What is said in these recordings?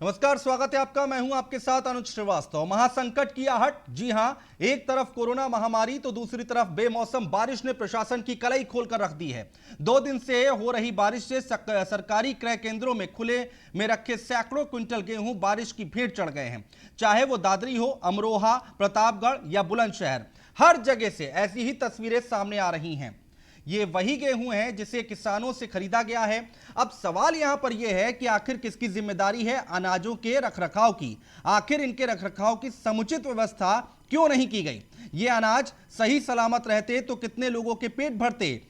नमस्कार, स्वागत है आपका। मैं हूं आपके साथ अनुज श्रीवास्तव। महासंकट की आहट, जी हां, एक तरफ कोरोना महामारी तो दूसरी तरफ बेमौसम बारिश ने प्रशासन की कलाई खोलकर रख दी है। 2 दिन से हो रही बारिश से सरकारी क्रय केंद्रों में खुले में रखे सैकड़ों क्विंटल गेहूं बारिश की भेंट चढ़ गए हैं। चाहे वो दादरी हो, अमरोहा, प्रतापगढ़ या बुलंदशहर, हर जगह से ऐसी ही तस्वीरें सामने आ रही हैं। ये वही गेहूं है जिसे किसानों से खरीदा गया है। अब सवाल यहां पर यह है कि आखिर किसकी जिम्मेदारी है अनाजों के रखरखाव की? आखिर इनके रखरखाव की समुचित व्यवस्था क्यों नहीं की गई? ये अनाज सही सलामत रहते तो कितने लोगों के पेट भरते,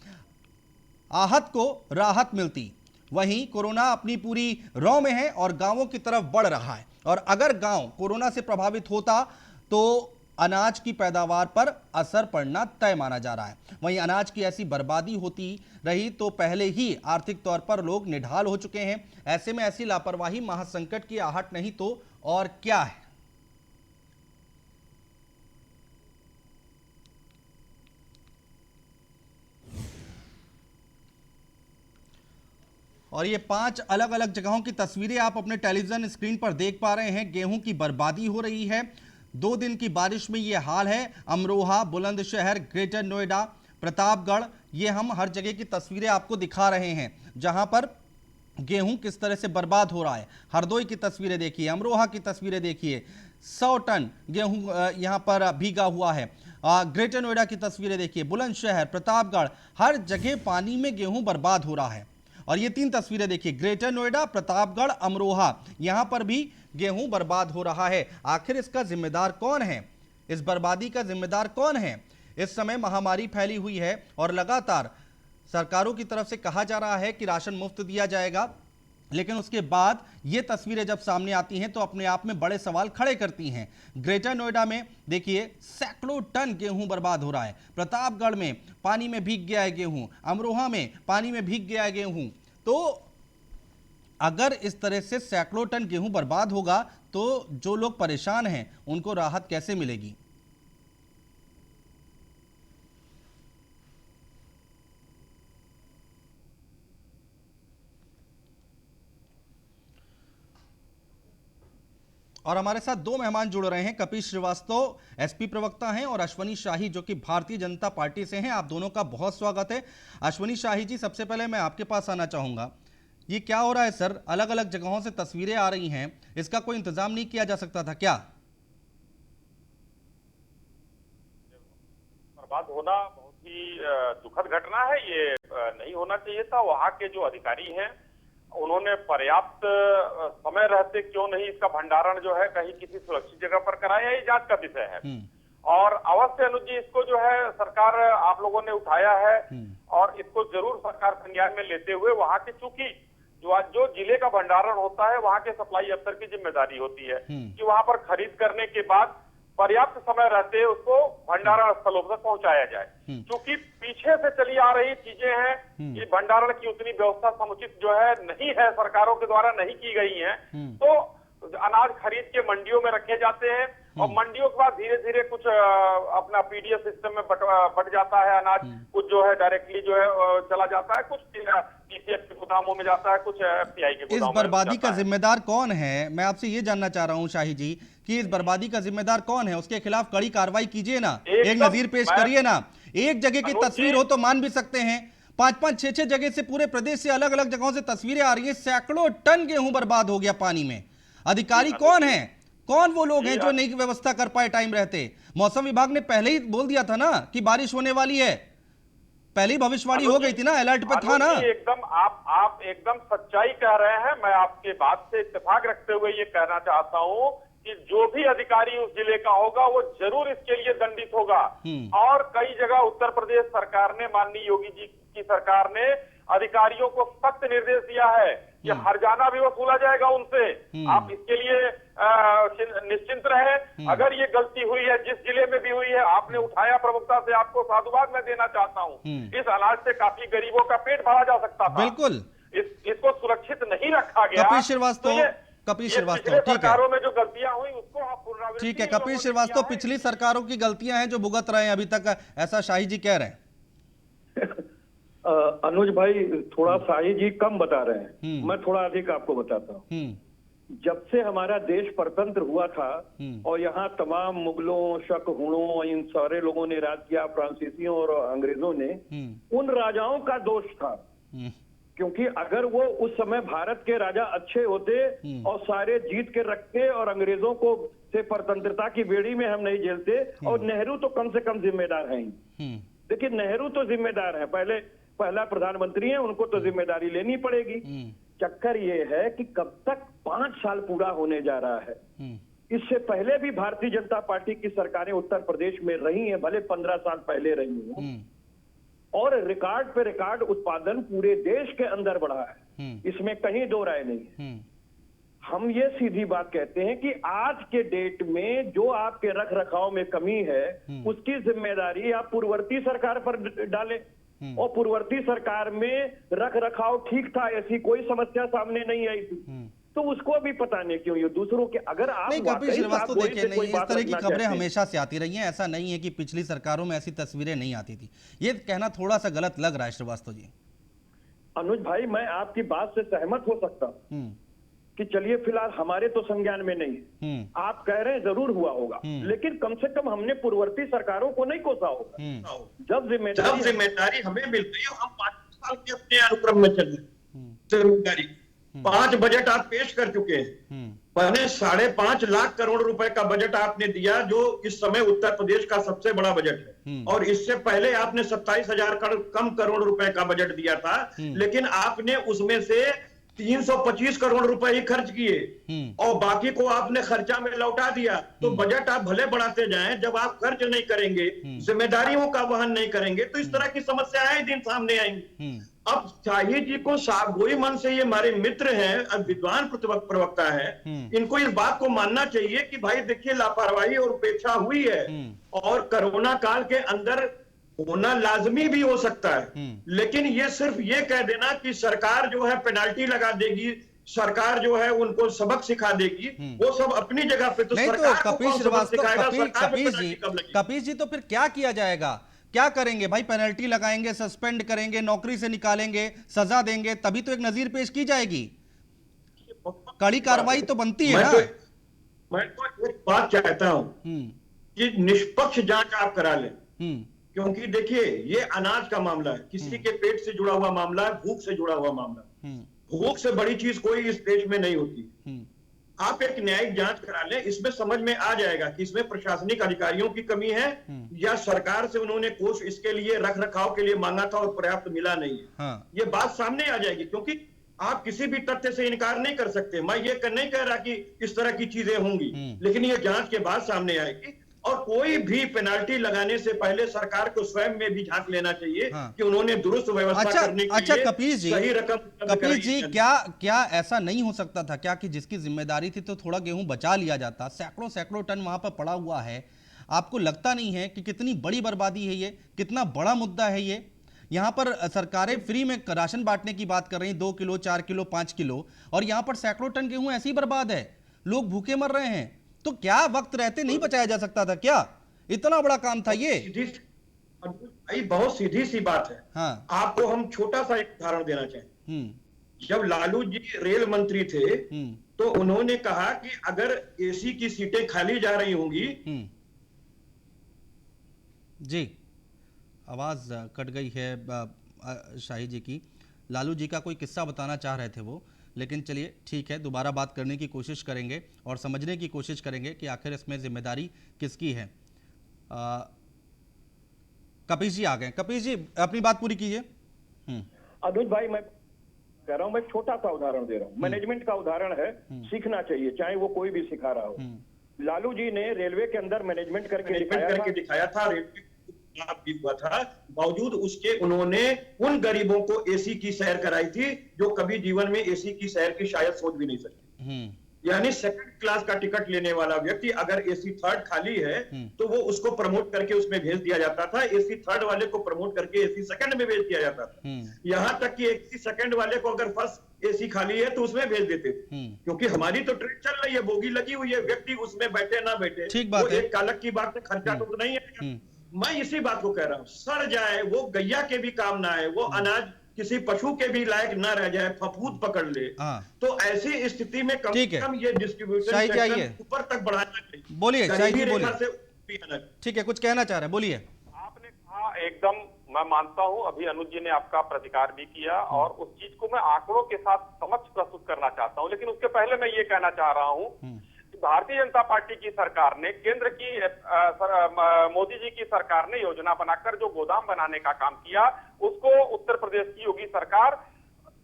आहत को राहत मिलती। वहीं कोरोना अपनी पूरी रौ में है और गांवों की तरफ बढ़ रहा है, और अगर गांव कोरोना से प्रभावित होता तो अनाज की पैदावार पर असर पड़ना तय माना जा रहा है। वहीं अनाज की ऐसी बर्बादी होती रही तो पहले ही आर्थिक तौर पर लोग निढाल हो चुके हैं। ऐसे में ऐसी लापरवाही महासंकट की आहट नहीं तो और क्या है। और ये 5 अलग अलग जगहों की तस्वीरें आप अपने टेलीविजन स्क्रीन पर देख पा रहे हैं। गेहूं की बर्बादी हो रही है। 2 दिन की बारिश में ये हाल है। अमरोहा, बुलंदशहर, ग्रेटर नोएडा, प्रतापगढ़, ये हम हर जगह की तस्वीरें आपको दिखा रहे हैं जहां पर गेहूं किस तरह से बर्बाद हो रहा है। हरदोई की तस्वीरें देखिए, अमरोहा की तस्वीरें देखिए, 100 टन गेहूं यहां पर भीगा हुआ है। ग्रेटर नोएडा की तस्वीरें देखिए, बुलंदशहर, प्रतापगढ़, हर जगह पानी में गेहूं बर्बाद हो रहा है। और ये 3 तस्वीरें देखिए, ग्रेटर नोएडा, प्रतापगढ़, अमरोहा, यहां पर भी गेहूं बर्बाद हो रहा है। आखिर इसका जिम्मेदार कौन है? इस बर्बादी का जिम्मेदार कौन है? इस समय महामारी फैली हुई है और लगातार सरकारों की तरफ से कहा जा रहा है कि राशन मुफ्त दिया जाएगा, लेकिन उसके बाद ये तस्वीरें जब सामने आती हैं तो अपने आप में बड़े सवाल खड़े करती हैं। ग्रेटर नोएडा में देखिए सैकड़ों टन गेहूं बर्बाद हो रहा है। प्रतापगढ़ में पानी में भीग गया है गेहूं, अमरोहा में पानी में भीग गया है गेहूं। तो अगर इस तरह से सैकड़ों टन गेहूं बर्बाद होगा तो जो लोग परेशान हैं उनको राहत कैसे मिलेगी? और हमारे साथ 2 मेहमान जुड़ रहे हैं। कपिल श्रीवास्तव एसपी प्रवक्ता हैं और अश्वनी शाही जो कि भारतीय जनता पार्टी से हैं। आप दोनों का बहुत स्वागत है। अश्वनी शाही जी, सबसे पहले मैं आपके पास आना चाहूंगा। ये क्या हो रहा है सर? अलग अलग जगहों से तस्वीरें आ रही हैं, इसका कोई इंतजाम नहीं किया जा सकता था क्या? बर्बाद होना बहुत ही दुखद घटना है। ये नहीं होना चाहिए था। वहाँ के जो अधिकारी हैं उन्होंने पर्याप्त समय रहते क्यों नहीं इसका भंडारण जो है कहीं किसी सुरक्षित जगह पर कराया, ये जांच का विषय है। और अवश्य अनुज जी, इसको जो है सरकार आप लोगों ने उठाया है और इसको जरूर सरकार संज्ञान में लेते हुए वहाँ की, चूंकि जो जिले का भंडारण होता है वहाँ के सप्लाई अफसर की जिम्मेदारी होती है कि वहाँ पर खरीद करने के बाद पर्याप्त समय रहते उसको भंडारण स्थलों तक पहुंचाया जाए। क्योंकि पीछे से चली आ रही चीजें हैं, ये भंडारण की उतनी व्यवस्था समुचित जो है नहीं है, सरकारों के द्वारा नहीं की गई है। तो अनाज खरीद के मंडियों में रखे जाते हैं और मंडियों के बाद धीरे धीरे कुछ अपना पीडीएस सिस्टम में बट जाता है अनाज, कुछ जो है डायरेक्टली जो है चला जाता है, कुछ पीसीएफ के गोदामों में जाता है, कुछ एफसीआई के गोदामों में। इस बर्बादी का जिम्मेदार कौन है? मैं आपसे ये जानना चाह रहा हूं शाही जी कि इस बर्बादी का जिम्मेदार कौन है? उसके खिलाफ कड़ी कार्रवाई कीजिए ना, एक नजीर पेश करिए ना। एक जगह की तस्वीर हो तो मान भी सकते हैं, 5-5, 6-6 जगह से पूरे प्रदेश से अलग अलग जगहों से तस्वीरें आ रही हैं। सैकड़ों टन गेहूं बर्बाद हो गया पानी में। अधिकारी कौन है? कौन वो लोग हैं जो नहीं व्यवस्था कर पाए टाइम रहते? मौसम विभाग ने पहले ही बोल दिया था ना कि बारिश होने वाली है, पहली भविष्यवाणी हो गई थी ना, अलर्ट पे था ना। एकदम आप एकदम सच्चाई कह रहे हैं। मैं आपके बात से इत्तेफाक रखते हुए ये कहना चाहता हूँ कि जो भी अधिकारी उस जिले का होगा वो जरूर इसके लिए दंडित होगा। और कई जगह उत्तर प्रदेश सरकार ने, माननीय योगी जी की सरकार ने अधिकारियों को सख्त निर्देश दिया है कि हर्जाना भी वसूला जाएगा उनसे। आप इसके लिए निश्चिंत रहे। अगर ये गलती हुई है, जिस जिले में भी हुई है, आपने उठाया प्रमुखता से, आपको साधुवाद मैं देना चाहता हूँ। इस अनाज से काफी गरीबों का पेट भरा जा सकता था। बिल्कुल, इसको सुरक्षित नहीं रखा गया। कपिल श्रीवास्तव, कपिल श्रीवास्तव, ठीक है, सरकारों में जो गलतियां हुई उसको आप पुनरावृत्ति, ठीक है कपिल श्रीवास्तव, पिछली सरकारों की गलतियां हैं जो भुगत रहे हैं अभी तक, ऐसा शाही जी कह रहे हैं। अनुज भाई, थोड़ा शाही जी कम बता रहे हैं, मैं थोड़ा अधिक आपको बताता हूँ। जब से हमारा देश स्वतंत्र हुआ था और यहाँ तमाम मुगलों, शक, हुणों, इन सारे लोगों ने राज किया, फ्रांसीसियों और अंग्रेजों ने, उन राजाओं का दोष था। क्योंकि अगर वो उस समय भारत के राजा अच्छे होते और सारे जीत के रखते और अंग्रेजों को से स्वतंत्रता की बेड़ी में हम नहीं झेलते, और नेहरू तो कम से कम जिम्मेदार हैं। देखिए, नेहरू तो जिम्मेदार है, पहला प्रधानमंत्री है, उनको तो जिम्मेदारी लेनी पड़ेगी। चक्कर ये है कि कब तक 5 साल पूरा होने जा रहा है। इससे पहले भी भारतीय जनता पार्टी की सरकारें उत्तर प्रदेश में रही हैं, भले 15 साल पहले रही हैं, और रिकॉर्ड पे रिकॉर्ड उत्पादन पूरे देश के अंदर बढ़ा है, इसमें कहीं दो राय नहीं है। हम ये सीधी बात कहते हैं कि आज के डेट में जो आपके रख रखाव में कमी है, उसकी जिम्मेदारी आप पूर्ववर्ती सरकार पर डालें, और पूर्ववर्ती सरकार में रख रखाव ठीक था, ऐसी कोई समस्या सामने नहीं आई थी, तो उसको भी पता नहीं क्यों ये दूसरों के, अगर आप नहीं कपिल श्रीवास्तव, देखिए नहीं, इस तरह की खबरें हमेशा से आती रही हैं, ऐसा नहीं है कि पिछली सरकारों में ऐसी तस्वीरें नहीं आती थी। ये कहना थोड़ा सा गलत लग रहा है श्रीवास्तव जी। अनुज भाई, मैं आपकी बात से सहमत हो सकता हूं कि चलिए फिलहाल हमारे तो संज्ञान में नहीं है, आप कह रहे हैं जरूर हुआ होगा, लेकिन कम से कम हमने पूर्ववर्ती सरकारों को नहीं कोसा होगा। जब जिम्मेदारी हमें मिल गई, हम 5 साल के अपने अनुक्रम में चल रहे, जिम्मेदारी 5 बजट आप पेश कर चुके हैं, पहले 5.5 लाख करोड़ रुपए का बजट आपने दिया, जो इस समय उत्तर प्रदेश का सबसे बड़ा बजट है, और इससे पहले आपने 27,000 कम करोड़ रुपए का बजट दिया था, लेकिन आपने उसमें से 325 करोड़ रुपए ही खर्च किए और बाकी को आपने खर्चा में लौटा दिया। तो बजट आप भले बढ़ाते जाएं, जब आप खर्च नहीं करेंगे, जिम्मेदारियों का वहन नहीं करेंगे, तो इस तरह की समस्याएं दिन सामने आएंगी। अब शाही जी को साफगोई मन से, ये हमारे मित्र हैं, अब विद्वान प्रवक्ता है, इनको इस बात को मानना चाहिए कि भाई देखिए, लापरवाही और उपेक्षा हुई है, और कोरोना काल के अंदर होना लाजमी भी हो सकता है, लेकिन ये सिर्फ ये कह देना कि सरकार जो है पेनाल्टी लगा देगी, सरकार जो है उनको सबक सिखा देगी, वो सब अपनी जगह पे, तो नहीं, सरकार तो कपिल श्रीवास्तव, कपिल जी, तो फिर क्या किया जाएगा, क्या करेंगे भाई? पेनल्टी लगाएंगे, सस्पेंड करेंगे, नौकरी से निकालेंगे, सजा देंगे, तभी तो एक नजीर पेश की जाएगी, कड़ी कार्रवाई तो बनती है ना। मैं तो एक बात चाहता हूं कि निष्पक्ष जांच आप करा लें, क्योंकि देखिए, ये अनाज का मामला है, किसी के पेट से जुड़ा हुआ मामला है, भूख से जुड़ा हुआ मामला है, भूख से बड़ी चीज कोई इस देश में नहीं होती। आप एक न्यायिक जांच करा लें, इसमें समझ में आ जाएगा कि इसमें प्रशासनिक अधिकारियों की कमी है या सरकार से उन्होंने कोष इसके लिए रख रखाव के लिए मांगा था और पर्याप्त मिला नहीं है। ये बात सामने आ जाएगी, क्योंकि आप किसी भी तथ्य से इनकार नहीं कर सकते। मैं ये नहीं कह रहा कि इस तरह की चीजें होंगी, लेकिन ये जांच के बाद सामने आएगी, और कोई भी पेनाल्टी लगाने से पहले सरकार को स्वयं में भी झांक लेना चाहिए कि उन्होंने दुरुस्त व्यवस्था करने के लिए कपिल जी, सही रकम। कपिल जी, क्या ऐसा नहीं हो सकता था क्या कि जिसकी जिम्मेदारी थी तो थोड़ा गेहूं बचा लिया जाता? सैकड़ों टन वहां पर पड़ा हुआ है, आपको लगता नहीं है कि कितनी बड़ी बर्बादी है ये, कितना बड़ा मुद्दा है ये? यहाँ पर सरकारें फ्री में राशन बांटने की बात कर रही हैं, 2 किलो, 4 किलो, 5 किलो, और यहाँ पर सैकड़ों टन गेहूं ऐसे ही बर्बाद है, लोग भूखे मर रहे हैं। तो क्या वक्त रहते नहीं बचाया जा सकता था क्या? इतना बड़ा काम था ये? भाई बहुत सीधी सी बात है। हाँ। आपको हम छोटा सा एक उदाहरण देना चाहें। जब लालू जी रेल मंत्री थे, तो उन्होंने कहा कि अगर एसी की सीटें खाली जा रही होंगी। जी, आवाज कट गई है शाही जी की। लालू जी का कोई किस्सा बताना चाह रहे थे वो, लेकिन चलिए ठीक है, दोबारा बात करने की कोशिश करेंगे और समझने की कोशिश करेंगे कि आखिर इसमें जिम्मेदारी किसकी है। कपिल जी आ गए। कपिल जी, अपनी बात पूरी कीजिए। अनुज भाई, मैं कह रहा हूं, मैं छोटा सा उदाहरण दे रहा हूं, मैनेजमेंट का उदाहरण है, सीखना चाहिए, चाहे वो कोई भी सिखा रहा हो। लालू जी ने रेलवे के अंदर मैनेजमेंट करके दिखाया था, रेलवे भी हुआ था, बावजूद उसके उन्होंने उन गरीबों को एसी की सैर कराई थी जो कभी जीवन में एसी की सैर की शायद सोच भी नहीं सकते। यानी सेकंड क्लास का टिकट लेने वाला व्यक्ति अगर एसी थर्ड खाली है तो वो उसको प्रमोट करके उसमें भेज दिया जाता था, एसी थर्ड वाले को प्रमोट करके एसी सेकंड में भेज दिया जाता था। यहां तक कि एसी सेकंड वाले को अगर फर्स्ट एसी खाली है तो उसमें भेज देते थे, क्योंकि हमारी तो ट्रेन चल रही है, बोगी लगी हुई है, व्यक्ति उसमें बैठे ना बैठे वो एक कालक की बात है, खर्चा तो नहीं है। मैं इसी बात को कह रहा हूं, सड़ जाए वो गैया के भी काम ना आए, वो अनाज किसी पशु के भी लायक न रह जाए, फफूंद पकड़ ले, हाँ। तो ऐसी स्थिति में कम ठीक से है। कम ये डिस्ट्रीब्यूशन शाही जी आइए। सेक्टर ऊपर तक बढ़ाना चाहिए। बोलिए शाही गरीबी जी, रेखा बोलिए। से ऊपर भी अलग। ठीक है, कुछ कहना चाह रहे हैं, बोलिए। आपने कहा एकदम मैं मानता हूं, अभी अनुज जी ने आपका प्रतिकार भी किया और उस चीज को मैं आंकड़ों के साथ समक्ष प्रस्तुत करना चाहता हूं, लेकिन उसके पहले मैं ये कहना चाह रहा हूं कि भारतीय जनता पार्टी की सरकार ने, केंद्र की मोदी जी की सरकार ने योजना बनाकर जो गोदाम बनाने का काम किया, उसको उत्तर प्रदेश की योगी सरकार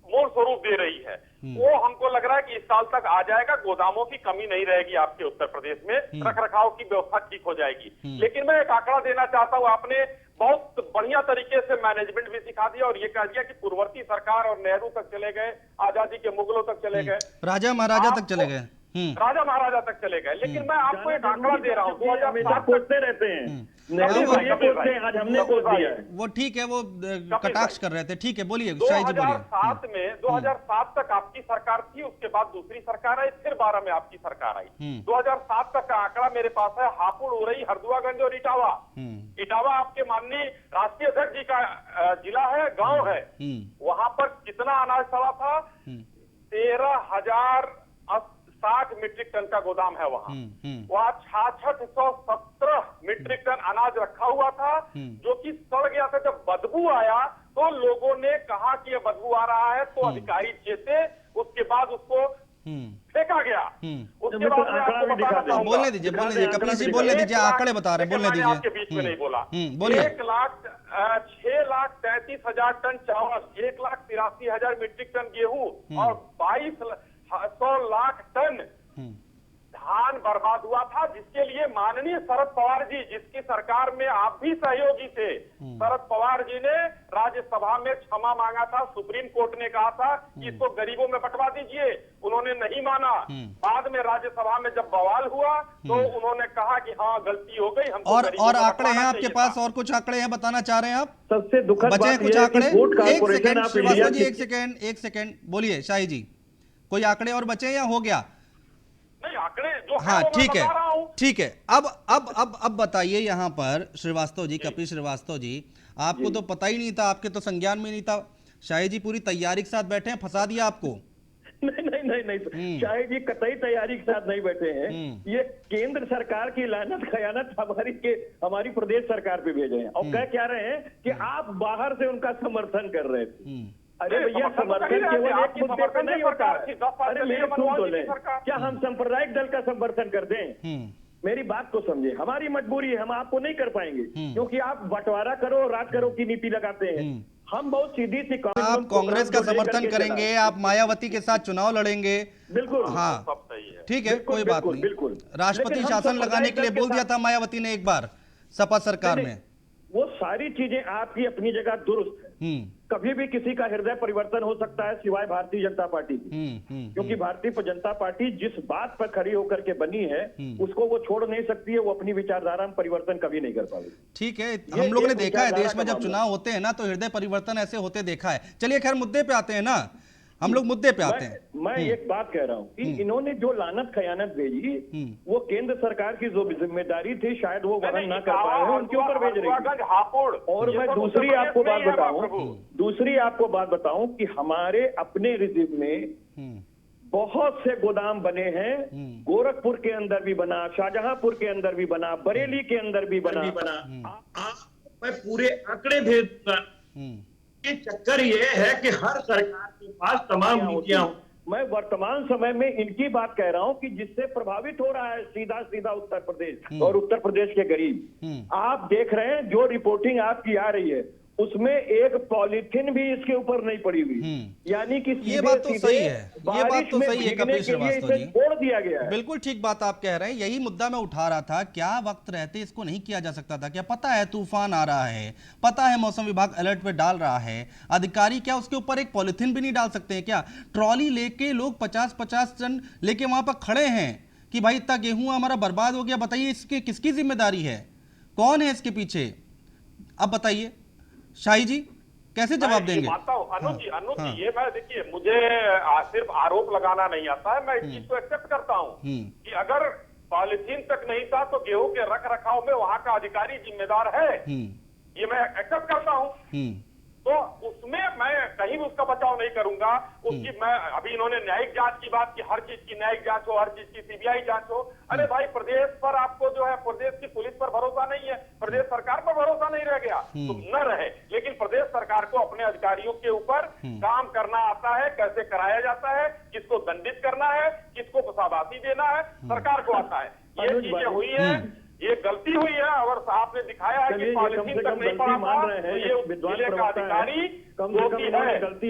मूल स्वरूप दे रही है। वो हमको लग रहा है कि इस साल तक आ जाएगा, गोदामों की कमी नहीं रहेगी आपके उत्तर प्रदेश में, रख रखाव की व्यवस्था ठीक हो जाएगी। लेकिन मैं एक आंकड़ा देना चाहता हूं, आपने बहुत बढ़िया तरीके से मैनेजमेंट भी सिखा दिया और ये कह दिया कि पूर्ववर्ती सरकार और नेहरू तक चले गए, आजादी के मुगलों तक चले गए, राजा महाराजा तक चले गए, राजा महाराजा तक चले गए। लेकिन मैं आपको एक आंकड़ा दे रहा हूँ, 2007 कोसते रहते हैं, नेहरू को ये कोसते हैं, आज हमने कोस दिया है। वो ठीक है, वो कटाक्ष कर रहे थे। ठीक है, बोलिए शाही जी, बोलिए। 2007 तक आपकी सरकार थी, उसके बाद दूसरी सरकार आई, फिर 12 में आपकी सरकार आई। 2007 तक का आंकड़ा मेरे पास है, हापुड़, उरई, हरदुआगंज और इटावा। इटावा आपके माननीय राष्ट्रीय अध्यक्ष जी का जिला है, गांव है। वहां पर कितना अनाज सड़ा था? 13,060 मीट्रिक टन का गोदाम है वहाँ। वहाँ 6617 मीट्रिक टन अनाज रखा हुआ था, जो कि सड़ गया था। जब बदबू आया तो लोगों ने कहा कि ये बदबू आ रहा है, तो अधिकारी चेते, उसके बाद उसको फेंका गया। उसके बाद मैं आपको बताना चाहूंगा, बोलने दीजिए, कपिल जी बोलने दीजिए, आंकड़े बता रहे हैं, बोलने दीजिए। आपके बीच में नहीं बोला। बोलिए। 6,33,000 टन चावल, 1,83,000 मीट्रिक टन गेहूं और 2,200 लाख टन धान बर्बाद हुआ था, जिसके लिए माननीय शरद पवार जी, जिसकी सरकार में आप भी सहयोगी थे, शरद पवार जी ने राज्यसभा में क्षमा मांगा था। सुप्रीम कोर्ट ने कहा था कि इसको गरीबों में बंटवा दीजिए, उन्होंने नहीं माना। बाद में राज्यसभा में जब बवाल हुआ तो उन्होंने कहा कि हाँ गलती हो गई, हमको और आंकड़े हैं आपके पास, और कुछ आंकड़े हैं, बताना चाह रहे हैं आप? सबसे दुखद बचे बात कुछ यह है आंकड़े? कि वोट एक corporation second of Shrivastava India ji, एक सेकंड बोलिए शाही जी, कोई आंकड़े और बचे या हो गया? नहीं, आंकड़े जो हाँ, ठीक है, ठीक है। अब बताइए यहाँ पर श्रीवास्तव जी, कपिल श्रीवास्तव जी, आपको तो पता ही नहीं था, आपके तो संज्ञान में नहीं था। शाही जी पूरी तैयारी के साथ बैठे हैं, फंसा दिया आपको। नहीं, शाही जी कतई तैयारी के साथ नहीं बैठे हैं। ये केंद्र सरकार की लानत खयानत हमारी प्रदेश सरकार पे भेजे हैं और कह क्या रहे हैं कि आप बाहर से उनका समर्थन कर रहे थे। अरे भैया, समर्थन केवल एक मुद्दे पे नहीं होता है। अरे मेरे सुन तो ले, क्या हम सांप्रदायिक दल का समर्थन कर दें? मेरी बात को समझे, हमारी मजबूरी है, हम आपको नहीं कर पाएंगे, क्योंकि आप बंटवारा करो, राज करो की नीति लगाते हैं। हम बहुत सीधी सी, आप कांग्रेस का समर्थन करेंगे, आप मायावती के साथ चुनाव लड़ेंगे, बिल्कुल, हाँ ठीक है, कोई बात नहीं। बिल्कुल, राष्ट्रपति शासन लगाने के लिए बोल दिया था मायावती ने एक बार सपा सरकार में। वो सारी चीजें आपकी अपनी जगह दुरुस्त है। कभी भी किसी का हृदय परिवर्तन हो सकता है, सिवाय भारतीय जनता पार्टी की, क्योंकि भारतीय जनता पार्टी जिस बात पर खड़ी होकर के बनी है, उसको वो छोड़ नहीं सकती है, वो अपनी विचारधारा में परिवर्तन कभी नहीं कर पाएगी। ठीक है, हम लोग ने देखा है देश में जब चुनाव होते हैं ना, तो हृदय परिवर्तन ऐसे होते देखा है। चलिए खैर, मुद्दे पे आते हैं ना, हम लोग मुद्दे पे आते हैं। मैं एक बात कह रहा हूँ कि इन्होंने जो लानत खयानत भेजी, वो केंद्र सरकार की जो जिम्मेदारी थी, शायद वो वहन ना कर पाए हैं, उनके ऊपर भेज रही है। और मैं दूसरी आपको बात बताऊं कि हमारे अपने रिजिम में बहुत से गोदाम बने हैं। गोरखपुर के अंदर भी बना, शाहजहांपुर के अंदर भी बना, बरेली के अंदर भी बना। मैं पूरे आंकड़े भेज दूंगा। चक्कर ये है कि हर सरकार के पास तमाम नीतियां, मैं वर्तमान समय में इनकी बात कह रहा हूं कि जिससे प्रभावित हो रहा है सीधा उत्तर प्रदेश और उत्तर प्रदेश के गरीब। आप देख रहे हैं जो रिपोर्टिंग आपकी आ रही है, उसमें एक पॉलीथिन भी इसके ऊपर नहीं पड़ी हुई, यानी कि ये बात तो सही है, ये बात तो सही है कपिल श्रीवास्तव जी, छोड़ दिया गया है। बिल्कुल ठीक बात आप कह रहे हैं, यही मुद्दा मैं उठा रहा था। क्या वक्त रहते इसको नहीं किया जा सकता था? क्या पता है तूफान आ रहा है, पता है मौसम विभाग अलर्ट पे डाल रहा है, अधिकारी क्या उसके ऊपर एक पॉलीथिन भी नहीं डाल सकते हैं क्या? ट्रॉली लेके लोग 50-50 टन लेके वहां पर खड़े हैं कि भाई इतना गेहूं हमारा बर्बाद हो गया, बताइए इसके किसकी जिम्मेदारी है, कौन है इसके पीछे? अब बताइए शाही जी, कैसे जवाब देंगे? अनुज जी, ये मैं देखिए, मुझे सिर्फ आरोप लगाना नहीं आता है, मैं इस चीज को एक्सेप्ट करता हूँ कि अगर पॉलिथीन तक नहीं था तो गेहूं के रख रखाव में वहां का अधिकारी जिम्मेदार है, ये मैं एक्सेप्ट करता हूँ। तो उसमें मैं कहीं भी उसका बचाव नहीं करूंगा। उसकी मैं अभी इन्होंने न्यायिक जांच की बात की, हर चीज की न्यायिक जांच हो, हर चीज की सीबीआई जांच हो। अरे भाई, प्रदेश पर आपको जो है प्रदेश की पुलिस पर भरोसा नहीं है, प्रदेश सरकार पर भरोसा नहीं रह गया तो न रहे, लेकिन प्रदेश सरकार को अपने अधिकारियों के ऊपर काम करना आता है, कैसे कराया जाता है, किसको दंडित करना है, किसको शाबाशी देना है, सरकार को आता है। ये चीजें हुई है, ये गलती हुई है। अगर साहब ने दिखाया है कि पॉलिथीन तक नहीं पड़ा था, तो ये जिले का अधिकारी दोषी है।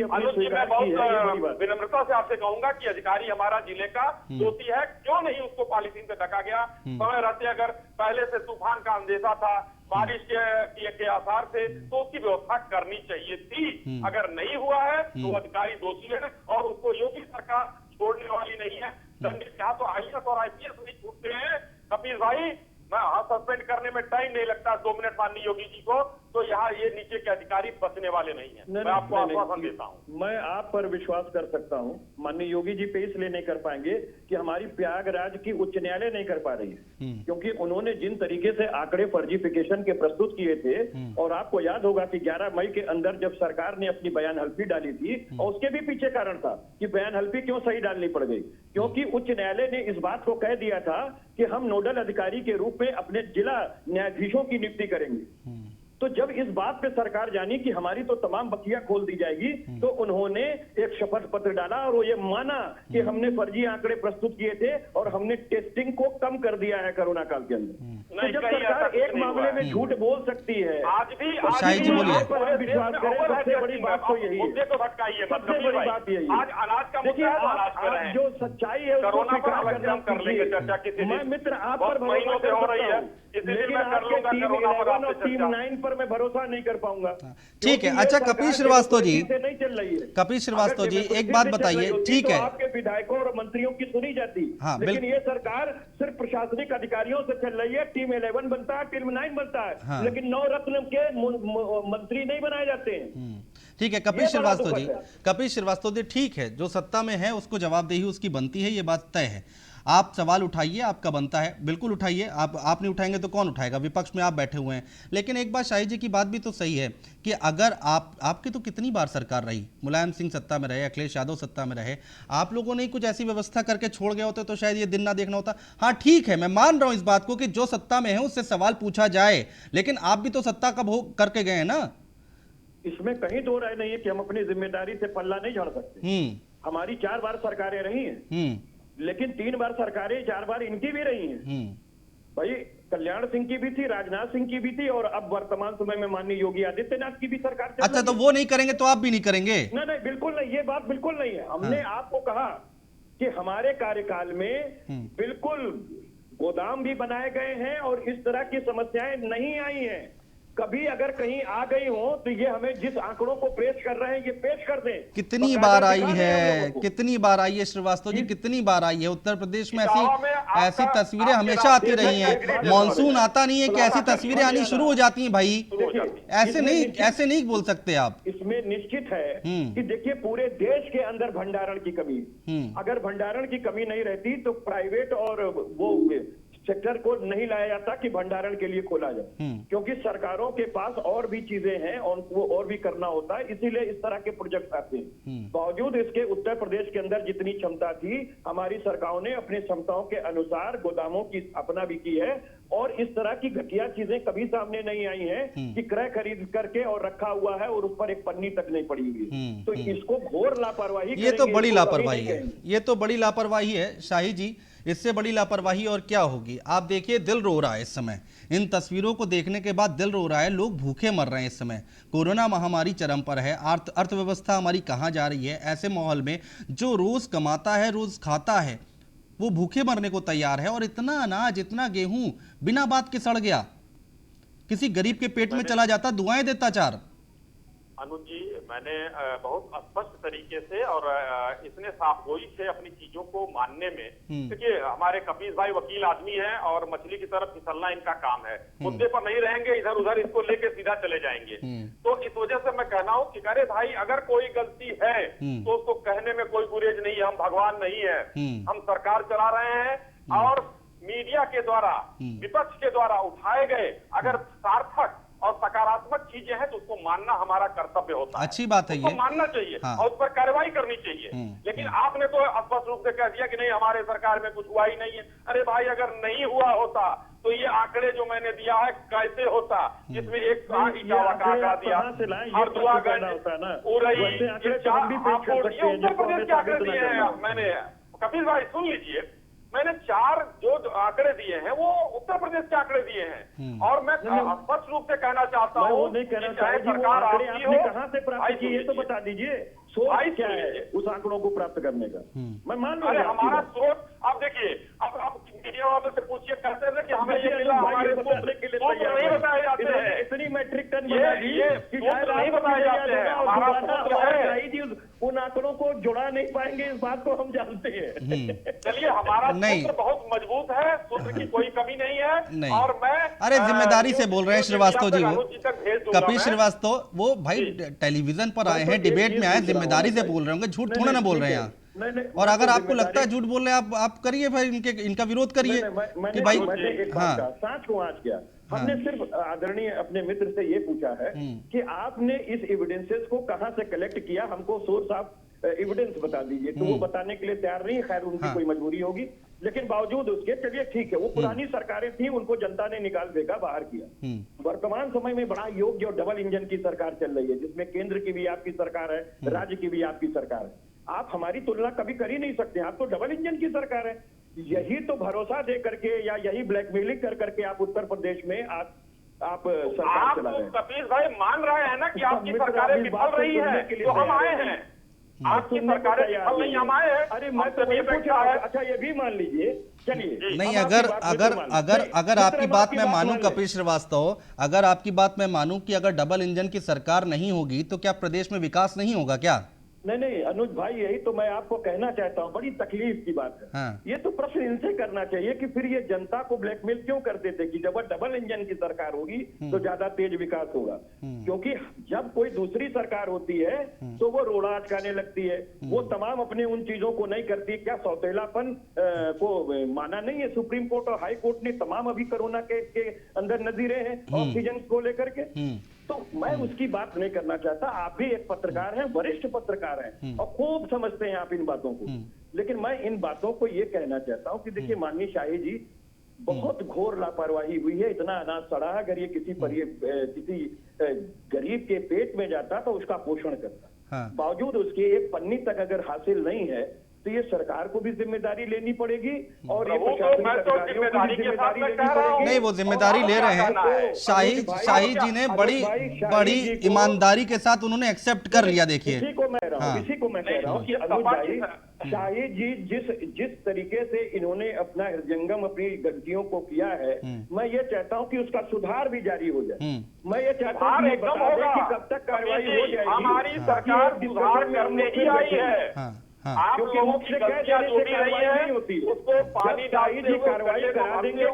अनुज जी, मैं बहुत विनम्रता से आपसे कहूंगा कि अधिकारी हमारा जिले का दोषी है। क्यों नहीं उसको पॉलिथीन पे ढका गया? समय रहते अगर पहले से तूफान का अंदेशा था, बारिश के आसार थे, तो उसकी व्यवस्था करनी चाहिए थी। अगर नहीं हुआ है तो अधिकारी दोषी है और उसको योगी सरकार छोड़ने वाली नहीं है। दंडित यहाँ तो IAS और IPS नहीं छूटते हैं कपिल भाई। मैं सस्पेंड करने में टाइम नहीं लगता 2 मिनट माननीय योगी जी को, तो यहाँ ये नीचे के अधिकारी बचने वाले नहीं है। मैं आपको आश्वासन देता हूँ। मैं आप पर विश्वास कर सकता हूँ। माननीय योगी जी पे इसलिए नहीं कर पाएंगे कि हमारी प्रयागराज की उच्च न्यायालय नहीं कर पा रही है, क्योंकि उन्होंने जिन तरीके से आंकड़े फर्जीफिकेशन के प्रस्तुत किए थे, और आपको याद होगा कि 11 मई के अंदर जब सरकार ने अपनी बयान हल्फी डाली थी, और उसके भी पीछे कारण था कि बयान हल्फी क्यों सही डालनी पड़ गई, क्योंकि उच्च न्यायालय ने इस बात को कह दिया था कि हम नोडल अधिकारी के रूप में अपने जिला न्यायाधीशों की नियुक्ति करेंगे। तो जब इस बात पे सरकार जानी कि हमारी तो तमाम बखियां खोल दी जाएगी, तो उन्होंने एक शपथ पत्र डाला और वो ये माना कि हमने फर्जी आंकड़े प्रस्तुत किए थे और हमने टेस्टिंग को कम कर दिया है कोरोना काल के अंदर। तो जब सरकार एक मामले में झूठ बोल सकती है, आज भी शाही जी बोलिए। विश्वास करें, सबसे बड़ी बात तो यही है, सबसे बड़ी बात यही है। आज अनाज का देखिए, आप जो सच्चाई है उसको स्वीकार करना कर लेंगे चर्चा किसी मैं मित्र आप पर भरोसा कर हो रही है, सकता हूं, लेकिन आपके टीम 11 और टीम 9 पर मैं भरोसा नहीं कर पाऊंगा। ठीक है। अच्छा, कपिल श्रीवास्तव जी, नहीं चल रही है। कपिल श्रीवास्तव जी, एक बात बताइए। ठीक है, आपके विधायकों और मंत्रियों की सुनी जाती, लेकिन ये सरकार सिर्फ प्रशासनिक अधिकारियों से चल रही है। टीम 11 बनता है, टीम 9 बनता है, लेकिन 9 रत्न के मंत्री नहीं बनाए जाते हैं। ठीक है कपिल श्रीवास्तव जी, कपिल श्रीवास्तव जी, ठीक है, जो सत्ता में है उसको जवाबदेही उसकी बनती है, ये बात तय है। आप सवाल उठाइए, आपका बनता है, बिल्कुल उठाइए। आप नहीं उठाएंगे तो कौन उठाएगा? विपक्ष में आप बैठे हुए हैं। लेकिन एक बात शाही जी की बात भी तो सही है कि अगर आपकी तो कितनी बार सरकार रही, मुलायम सिंह सत्ता में रहे, अखिलेश यादव सत्ता में रहे, आप लोगों ने कुछ ऐसी व्यवस्था करके छोड़ गए होते तो शायद ये दिन ना देखना होता। हाँ ठीक है, मैं मान रहा हूं इस बात को कि जो सत्ता में है उससे सवाल पूछा जाए, लेकिन आप भी तो सत्ता का भोग करके गए हैं ना। इसमें कहीं दो राय नहीं है कि हम अपनी जिम्मेदारी से पल्ला नहीं झाड़ सकते। हमारी 4 बार सरकारें रही हैं, लेकिन 3 बार सरकारें, 4 बार इनकी भी रही हैं। भाई कल्याण सिंह की भी थी, राजनाथ सिंह की भी थी, और अब वर्तमान समय में माननीय योगी आदित्यनाथ की भी सरकार चल रही है। अच्छा, तो वो नहीं करेंगे तो आप भी नहीं करेंगे? नहीं, बिल्कुल नहीं, ये बात बिल्कुल नहीं है। हमने आपको कहा कि हमारे कार्यकाल में बिल्कुल गोदाम भी बनाए गए हैं और इस तरह की समस्याएं नहीं आई हैं। कभी अगर कहीं आ गई हो तो ये हमें जिस आंकड़ों को पेश कर रहे हैं ये पेश कर दें। कितनी बार आई है, कितनी बार आई है श्रीवास्तव जी, कितनी बार आई है? उत्तर प्रदेश में ऐसी तस्वीरें हमेशा आती रही हैं। मॉनसून आता नहीं है कि ऐसी तस्वीरें आनी शुरू हो जाती हैं भाई। ऐसे नहीं बोल सकते आप। इसमें निश्चित है कि देखिए, पूरे देश के अंदर भंडारण की कमी, अगर भंडारण की कमी नहीं रहती तो प्राइवेट और वो सेक्टर को नहीं लाया जाता कि भंडारण के लिए खोला जाए, क्योंकि सरकारों के पास और भी चीजें हैं और वो और भी करना होता है, इसीलिए इस तरह के प्रोजेक्ट आते हैं। बावजूद इसके उत्तर प्रदेश के अंदर जितनी क्षमता थी, हमारी सरकारों ने अपनी क्षमताओं के अनुसार गोदामों की स्थापना भी की है, और इस तरह की घटिया चीजें कभी सामने नहीं आई हैं कि क्रय खरीद करके और रखा हुआ है और उस पर एक पन्नी तक नहीं पड़ी हुई। तो इसको घोर लापरवाही, ये तो बड़ी लापरवाही है, ये तो बड़ी लापरवाही है शाही जी। इससे बड़ी लापरवाही और क्या होगी? आप देखिए, दिल रो रहा है इस समय। इन तस्वीरों को देखने के बाद दिल रो रहा है। लोग भूखे मर रहे हैं इस समय। कोरोना महामारी चरम पर है। अर्थव्यवस्था हमारी कहाँ जा रही है? ऐसे माहौल में जो रोज कमाता है, रोज खाता है, वो भूखे मरने को तैयार है। और इतना अनाज, इतना गेहूं बिना बात के सड़ गया, किसी गरीब के पेट में चला जाता, दुआएं देता चार। अनुज जी, मैंने बहुत स्पष्ट तरीके से और इतने साफगोई से अपनी चीजों को मानने में, क्योंकि हमारे कपिल भाई वकील आदमी हैं और मछली की तरफ फिसलना इनका काम है। मुद्दे पर नहीं रहेंगे, इधर उधर इसको लेके सीधा चले जाएंगे। तो इस वजह से मैं कहना हूँ कि अरे भाई, अगर कोई गलती है तो उसको कहने में कोई गुरेज नहीं है। हम भगवान नहीं है, हम सरकार चला रहे हैं और मीडिया के द्वारा, विपक्ष के द्वारा उठाए गए अगर सार्थक और सकारात्मक चीजें हैं तो उसको मानना हमारा कर्तव्य होता है। अच्छी बात है उसको ये। मानना चाहिए हाँ। और उस पर कार्रवाई करनी चाहिए। लेकिन आपने तो स्पष्ट रूप से कह दिया कि नहीं हमारे सरकार में कुछ हुआ ही नहीं है। अरे भाई अगर नहीं हुआ होता तो ये आंकड़े जो मैंने दिया है कैसे होता, जिसमें एक इटावा का आंकड़ा दिया, हरदुआगंज, उरई, उत्तर प्रदेश के आंकड़े दिए हैं मैंने। कपिल भाई सुन लीजिए, मैंने 4 जो आंकड़े दिए हैं वो उत्तर प्रदेश के आंकड़े दिए हैं। और मैं स्पष्ट रूप से कहना चाहता हूँ कि चाहे सरकार आपकी हो, कहां से प्राप्त की ये तो बता दीजिए, सोर्स क्या है उस आंकड़ों को प्राप्त करने का। मैं मान रहा हूं हमारा स्रोत आप देखिए, अब मीडिया वालों से पूछिए, कहते हैं कि हमें ये मिला, हमारे नहीं बताए जाते हैं, इतनी मैट्रिक टन नहीं बताए जाते हैं। हमारा सूत्र है, उन आंकड़ों को जुड़ा नहीं पाएंगे, इस बात को हम जानते हैं। चलिए हमारा सूत्र बहुत मजबूत है, सूत्र की कोई कमी नहीं है। और मैं अरे जिम्मेदारी से बोल रहे हैं श्रीवास्तव जी, वो कपिल श्रीवास्तव वो भाई टेलीविजन पर आए हैं, डिबेट में आए, जिम्मेदारी से बोल रहे होंगे, झूठ थोड़ा ना बोल रहे हैं यहाँ। और अगर आपको लगता है झूठ बोल रहे हैं आप करिए भाई, इनका विरोध करिए कि भाई हाँ सांच को आंच किया। हमने सिर्फ आदरणीय अपने मित्र से ये पूछा है कि आपने इस एविडेंसेस को कहां से कलेक्ट किया, हमको सोर्स आप एविडेंस बता दीजिए। तो वो बताने के लिए तैयार नहीं, खैर उनकी कोई मजबूरी होगी, लेकिन बावजूद उसके चलिए ठीक है, वो पुरानी सरकारें थी, उनको जनता ने निकाल फेंका, बाहर किया। वर्तमान समय में बड़ा योग्य और डबल इंजन की सरकार चल रही है, जिसमें केंद्र की भी आपकी सरकार है, राज्य की भी आपकी सरकार है। आप हमारी तुलना कभी कर ही नहीं सकते, आप तो डबल इंजन की सरकार है। यही तो भरोसा दे करके या यही ब्लैकमेलिंग कर करके आप उत्तर प्रदेश में आप सरकार चला रहे हैं। कपिल भाई मान रहे हैं ना कि आपकी सरकारें विफल रही है, तो हम आए हैं। आपकी सरकारें विफल नहीं, हम आए हैं। अरे मैं तो ये पूछा, अच्छा ये भी मान लीजिए, चलिए नहीं, अगर आपकी बात मैं मानूं कपिल श्रीवास्तव, अगर आपकी बात मैं मानूं कि अगर डबल इंजन की सरकार नहीं होगी तो क्या प्रदेश में विकास नहीं होगा क्या? नहीं अनुज भाई, यही तो मैं आपको कहना चाहता हूँ, बड़ी तकलीफ की बात है। हाँ। ये तो प्रश्न इनसे करना चाहिए कि फिर ये जनता को ब्लैकमेल क्यों करते थे कि जब डबल इंजन की सरकार होगी तो ज्यादा तेज विकास होगा। क्योंकि जब कोई दूसरी सरकार होती है तो वो रोड़ा अटकाने लगती है, वो तमाम अपने उन चीजों को नहीं करती। क्या सौतेलापन को माना नहीं है सुप्रीम कोर्ट और हाई कोर्ट ने तमाम अभी कोरोना के अंदर नजीरें हैं ऑक्सीजन को लेकर के। तो मैं उसकी बात नहीं करना चाहता, आप भी एक पत्रकार हैं, वरिष्ठ पत्रकार हैं और खूब समझते हैं आप इन बातों को। लेकिन मैं इन बातों को ये कहना चाहता हूं कि देखिए माननीय शाही जी, बहुत घोर लापरवाही हुई है। इतना अनाज सड़ा, अगर ये किसी गरीब के पेट में जाता तो उसका पोषण करता। बावजूद उसके एक पन्नी तक अगर हासिल नहीं है तो ये सरकार को भी जिम्मेदारी लेनी पड़ेगी और ये नहीं, वो जिम्मेदारी ले रहे हैं। शाही जी ने बड़ी ईमानदारी के साथ उन्होंने एक्सेप्ट कर लिया। देखिए इसी को मैं कह रहा हूँ कि अनुज भाई, शाही जी जिस तरीके से इन्होंने अपना हृदयंगम अपनी गलतियों को किया है, मैं ये चाहता हूँ कि उसका सुधार भी जारी हो जाए। मैं ये चाहता हूँ कि कब तक कार्रवाई हो जाएगी। हमारी सरकार सुधार करने ही आई है। आप लोगों की गलतियां जो भी रही है उसको पानी डालते हुए कार्रवाई करा देंगे,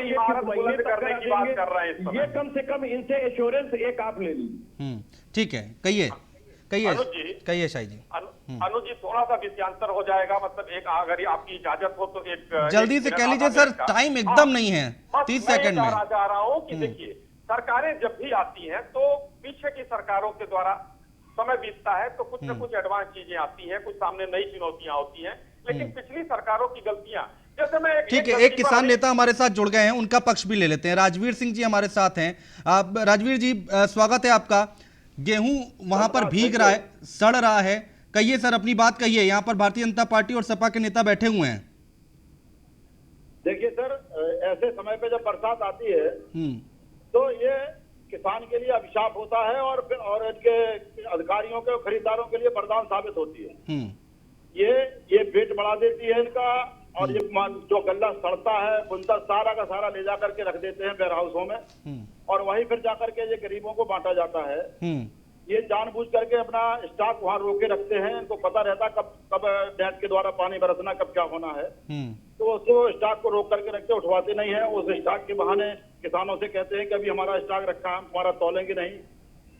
इमारत बुलंद करने की बात कर रहे हैं। ये कम से कम इनसे एश्योरेंस एक आप ले लीजिए। ठीक है, कहिए शाही जी। अनुज जी, थोड़ा सा विषयांतर हो जाएगा, मतलब एक अगर आपकी इजाजत हो तो एक जल्दी से कह लीजिए सर, टाइम एकदम नहीं है, 30 सेकंड में। मैं चाह रहा हूँ कि देखिए सरकारें जब भी आती हैं तो पीछे की सरकारों के द्वारा समय बीतता है तो कुछ न कुछ एडवांस चीजें आती हैं, कुछ सामने नई चुनौतियां होती हैं। लेकिन पिछली सरकारों की गलतियां, जैसे मैं ठीक है, एक किसान नेता हमारे साथ जुड़ गए हैं, उनका पक्ष भी ले लेते हैं। राजवीर सिंह जी हमारे साथ हैं। राजवीर जी स्वागत है आपका। गेहूं वहां पर भीग रहा है, सड़ रहा है, कहिए सर अपनी बात कहिए। यहाँ पर भारतीय जनता पार्टी और सपा के नेता बैठे हुए हैं। देखिए सर, ऐसे समय पे जब बरसात आती है तो ये किसान के लिए अभिशाप होता है और इनके अधिकारियों के खरीदारों के लिए वरदान साबित होती है। ये वेट बढ़ा देती है इनका, और ये जो गल्ला सड़ता है बुनता सारा का सारा ले जाकर के रख देते हैं वेयर हाउसों में, और वहीं फिर जाकर के ये गरीबों को बांटा जाता है। ये जानबूझ करके अपना स्टॉक वहां रोके रखते हैं, इनको पता रहता कब डैम के द्वारा पानी बरसना, कब क्या होना है, तो उसको स्टॉक को रोक करके रखते, उठवाते नहीं है। उस स्टॉक के बहाने किसानों से कहते हैं कि अभी हमारा स्टॉक रखा है, हमारा तौलेंगे नहीं,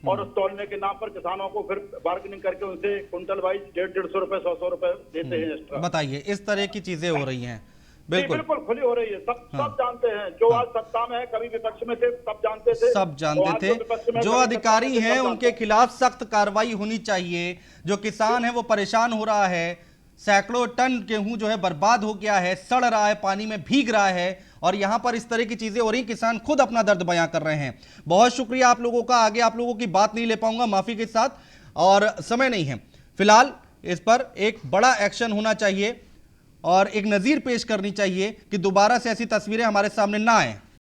और उस तौलने के नाम पर किसानों को फिर बार्गेनिंग करके उनसे कुंटल वाइज 150 रुपए 100 रुपए देते हैं। बताइए, इस तरह की चीजें हो रही हैं बिल्कुल बिल्कुल खुली हो रही है, सब जानते हैं। जो आज सत्ता में है, कभी विपक्ष में थे, सब जानते थे, सब जानते थे। जो अधिकारी हैं उनके खिलाफ सख्त कार्रवाई होनी चाहिए। जो किसान है वो परेशान हो रहा है, सैकड़ों टन गेहूं जो है बर्बाद हो गया है, सड़ रहा है, पानी में भीग रहा है, और यहां पर इस तरह की चीजें हो रही, किसान खुद अपना दर्द बयां कर रहे हैं। बहुत शुक्रिया आप लोगों का। आगे आप लोगों की बात नहीं ले पाऊंगा, माफी के साथ, और समय नहीं है। फिलहाल इस पर एक बड़ा एक्शन होना चाहिए और एक नजीर पेश करनी चाहिए कि दोबारा से ऐसी तस्वीरें हमारे सामने ना आए।